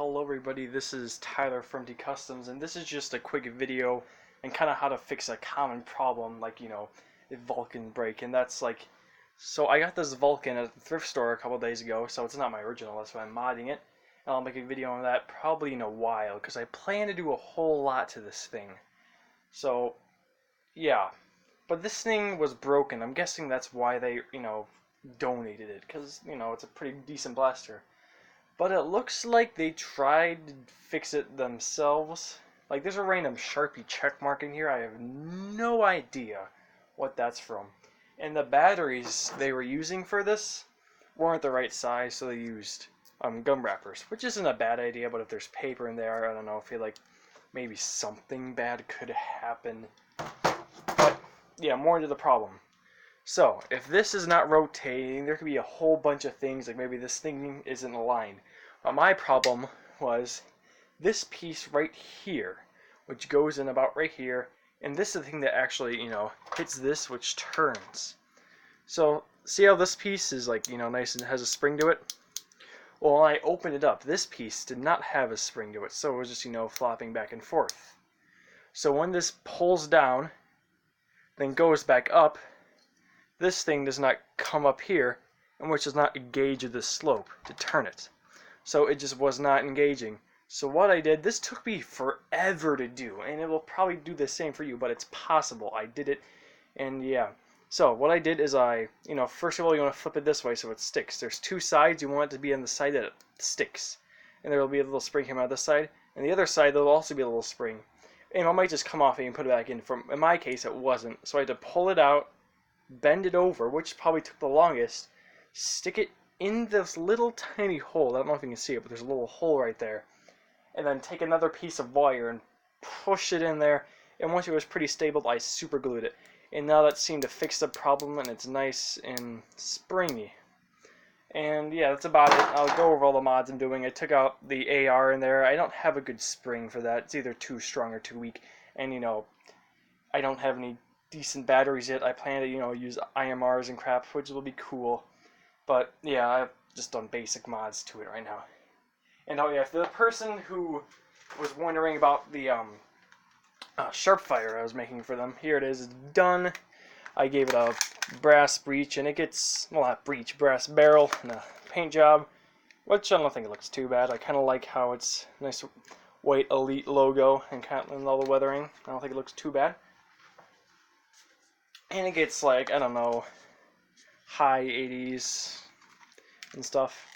Hello everybody, this is Tyler from D Customs, and this is just a quick video and kind of how to fix a common problem like, a Vulcan break. And that's like, so I got this Vulcan at the thrift store a couple days ago, so it's not my original, that's why I'm modding it. And I'll make a video on that probably in a while, because I plan to do a whole lot to this thing. So, yeah. But this thing was broken. I'm guessing that's why they, donated it, because, it's a pretty decent blaster. But it looks like they tried to fix it themselves. Like, there's a random Sharpie check mark in here. I have no idea what that's from. And the batteries they were using for this weren't the right size, so they used gum wrappers, which isn't a bad idea, but if there's paper in there, I don't know, I feel like maybe something bad could happen. But, yeah, more into the problem. So, if this is not rotating, there could be a whole bunch of things, like maybe this thing isn't aligned. But my problem was this piece right here, which goes in about right here, and this is the thing that actually, hits this, which turns. So, see how this piece is like, nice and has a spring to it? Well, when I opened it up, this piece did not have a spring to it, so it was just, flopping back and forth. So when this pulls down, then goes back up, this thing does not come up here, and which does not engage the slope to turn it. So it just was not engaging. So what I did, this took me forever to do, and it will probably do the same for you, but it's possible. I did it, and yeah. So what I did is first of all, you want to flip it this way so it sticks. There's two sides. You want it to be on the side that it sticks. And there will be a little spring coming out this side, and the other side there will also be a little spring. And it might just come off and you put it back in. In my case, it wasn't. So I had to pull it out, bend it over, which probably took the longest, stick it in this little tiny hole. I don't know if you can see it, but there's a little hole right there. And then take another piece of wire and push it in there. And once it was pretty stable, I super glued it. And now that seemed to fix the problem, and it's nice and springy. And yeah, that's about it. I'll go over all the mods I'm doing. I took out the AR in there. I don't have a good spring for that. It's either too strong or too weak. And I don't have any decent batteries yet. I plan to, use IMRs and crap, which will be cool. But yeah, I've just done basic mods to it right now. And oh yeah, for the person who was wondering about the Surefire I was making for them, here it is. It's done. I gave it a brass breech, and it gets, well, not breech, brass barrel and a paint job, which I don't think it looks too bad. I kind of like how it's nice white Elite logo and all the weathering. I don't think it looks too bad. And it gets like, I don't know, high 80s and stuff.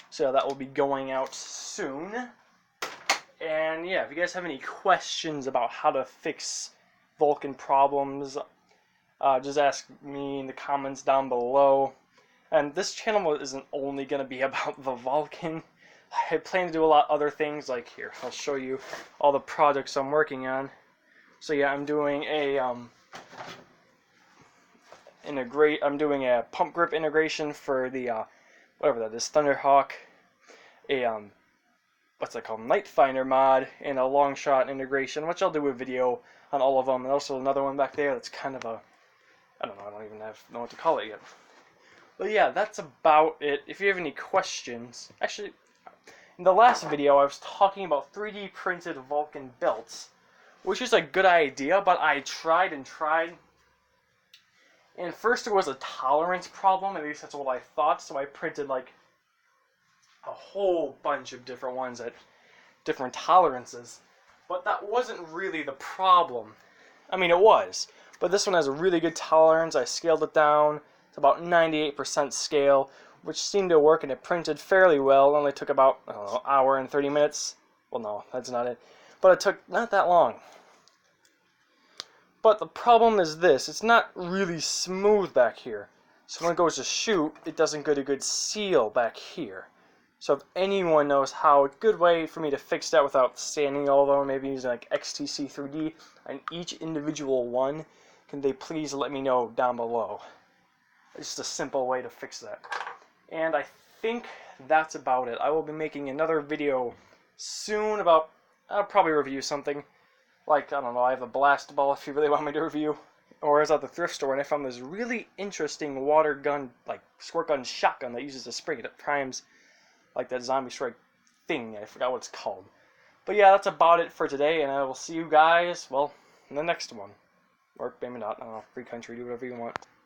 So that will be going out soon. And yeah, if you guys have any questions about how to fix Vulcan problems, just ask me in the comments down below. And this channel isn't only going to be about the Vulcan. I plan to do a lot of other things, like here, I'll show you all the projects I'm working on. So yeah, I'm doing a pump grip integration for the whatever that is, Thunderhawk, what's that called, Night Finder mod, and a long shot integration, which I'll do a video on all of them, and also another one back there that's kind of a, I don't know, I don't even know what to call it yet. But yeah, that's about it. If you have any questions, actually, in the last video I was talking about 3D printed Vulcan belts, which is a good idea, but I tried and tried. And first there was a tolerance problem, at least that's what I thought, so I printed like a whole bunch of different ones at different tolerances. But that wasn't really the problem. I mean, it was. But this one has a really good tolerance. I scaled it down to about 98% scale, which seemed to work, and it printed fairly well. It only took about, I don't know, an hour and 30 minutes. Well, no, that's not it. But it took not that long. But the problem is this, it's not really smooth back here. So when it goes to shoot, it doesn't get a good seal back here. So if anyone knows how, a good way for me to fix that without sanding all of them, maybe using like XTC 3D on each individual one, can they please let me know down below. It's just a simple way to fix that. And I think that's about it. I will be making another video soon about, I'll probably review something. Like, I don't know, I have a blast ball if you really want me to review. Or I was at the thrift store and I found this really interesting water gun, like squirt gun shotgun that uses a spring. It primes like that Zombie Strike thing. I forgot what it's called. But yeah, that's about it for today, and I will see you guys, well, in the next one. Or maybe not. I don't know. Free country. Do whatever you want.